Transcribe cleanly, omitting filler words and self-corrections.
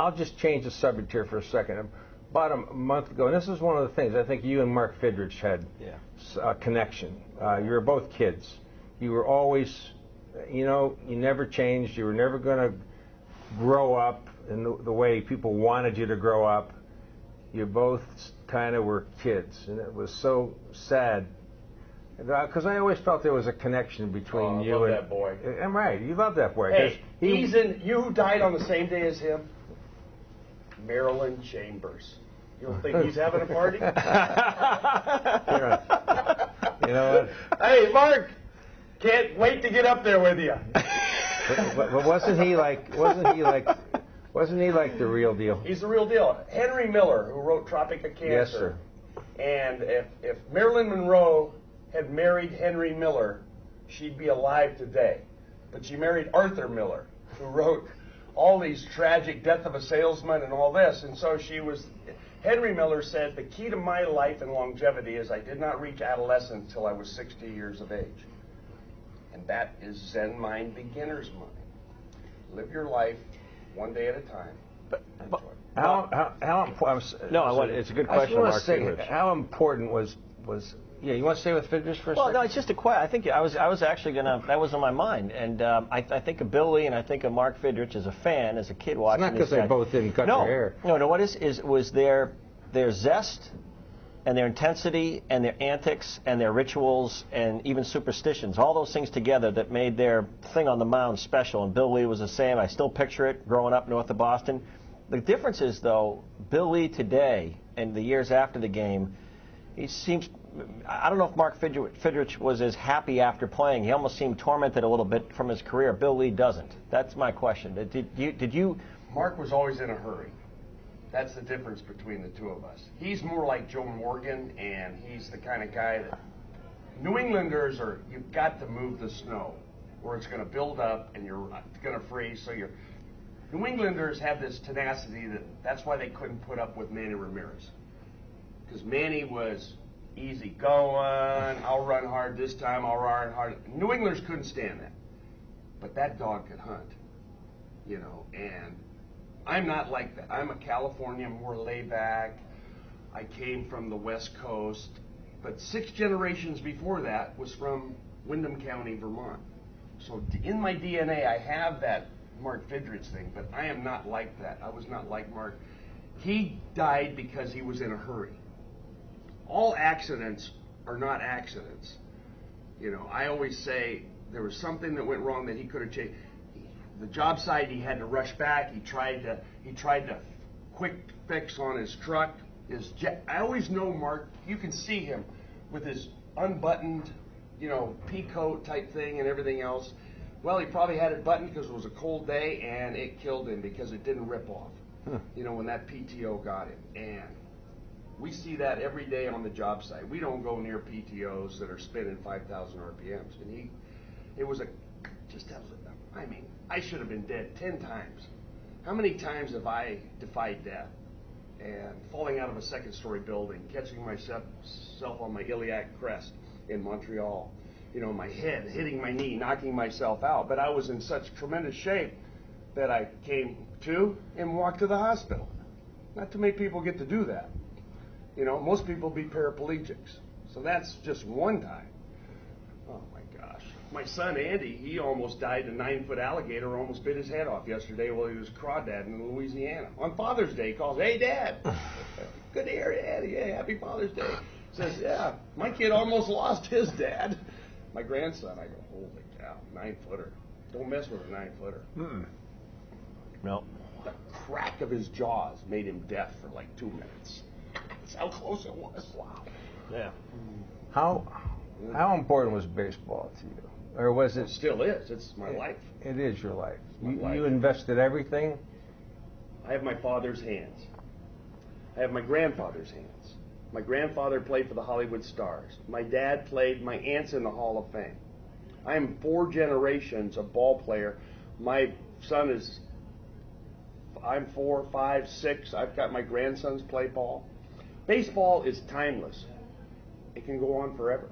I'll just change the subject here for a second. About a month ago, and this is one of the things, I think you and Mark Fidrich had a connection. You were both kids. You were always, you know, you never changed. You were never going to grow up in the way people wanted you to grow up. You both kind of were kids, and it was so sad. Because I always felt there was a connection between you and that boy. I'm right. You love that boy. Hey, you who died on the same day as him? Marilyn Chambers. You don't think he's having a party? You know what? Hey, Mark, can't wait to get up there with you. But wasn't he like the real deal? He's the real deal. Henry Miller, who wrote Tropic of Cancer. Yes, sir. And if Marilyn Monroe had married Henry Miller, she'd be alive today. But she married Arthur Miller, who wrote all these tragic Death of a Salesman and all this. And so she was, Henry Miller said, the key to my life and longevity is I did not reach adolescence until I was 60 years of age. And that is Zen mind, beginner's mind. Live your life one day at a time. It's a good question, Mark. How important was yeah, you want to stay with Fidrich for a second? Well, no, it's just a question. I think I was actually gonna. That was on my mind, and I think of Billy and I think of Mark Fidrich as a fan, as a kid watching. It's not because they both didn't cut their hair. No. What was their zest and their intensity and their antics and their rituals and even superstitions, all those things together that made their thing on the mound special. And Bill Lee was the same. I still picture it growing up north of Boston. The difference is, though, Bill Lee today and the years after the game, he seems. I don't know if Mark Fidrich was as happy after playing. He almost seemed tormented a little bit from his career. Bill Lee doesn't. That's my question. Did you? Mark was always in a hurry. That's the difference between the two of us. He's more like Joe Morgan, and he's the kind of guy that New Englanders are. You've got to move the snow, or it's going to build up and you're going to freeze. So New Englanders have this tenacity that's why they couldn't put up with Manny Ramirez, because Manny was easy going, I'll run hard this time, I'll run hard. New Englanders couldn't stand that. But that dog could hunt, you know, and I'm not like that. I'm a Californian, more laid back. I came from the West Coast, but 6 generations before that was from Windham County, Vermont. So in my DNA, I have that Mark Fidrich thing, but I am not like that. I was not like Mark. He died because he was in a hurry. All accidents are not accidents. You know, I always say there was something that went wrong that he could have changed. The job site, he had to rush back. He tried to quick fix on his truck. I always know Mark. You can see him with his unbuttoned, you know, pea coat type thing and everything else. Well, he probably had it buttoned because it was a cold day, and it killed him because it didn't rip off. You know, when that PTO got him. And we see that every day on the job site. We don't go near PTOs that are spinning 5,000 RPMs. And I should have been dead 10 times. How many times have I defied death? And falling out of a second-story building, catching myself on my iliac crest in Montreal. You know, my head hitting my knee, knocking myself out. But I was in such tremendous shape that I came to and walked to the hospital. Not too many people get to do that. You know, most people be paraplegics. So that's just one time. Oh, my gosh. My son, Andy, he almost died. A 9-foot alligator almost bit his head off yesterday while he was crawdadding in Louisiana. On Father's Day, he calls, "Hey, Dad, good to hear you, Andy. Hey, happy Father's Day." Says, "Yeah, my kid almost lost his dad." My grandson, I go, "Holy cow, 9-footer. Don't mess with a 9-footer. No. The crack of his jaws made him deaf for like 2 minutes. That's how close it was. Wow. Yeah. How important was baseball to you? Or was it? Still is. It's my life. It is your life. Life. You invested everything? I have my father's hands. I have my grandfather's hands. My grandfather played for the Hollywood Stars. My dad played. My aunt's in the Hall of Fame. I am 4 generations of ball player. My son is, I'm 4, 5, 6. I've got my grandsons play ball. Baseball is timeless. It can go on forever.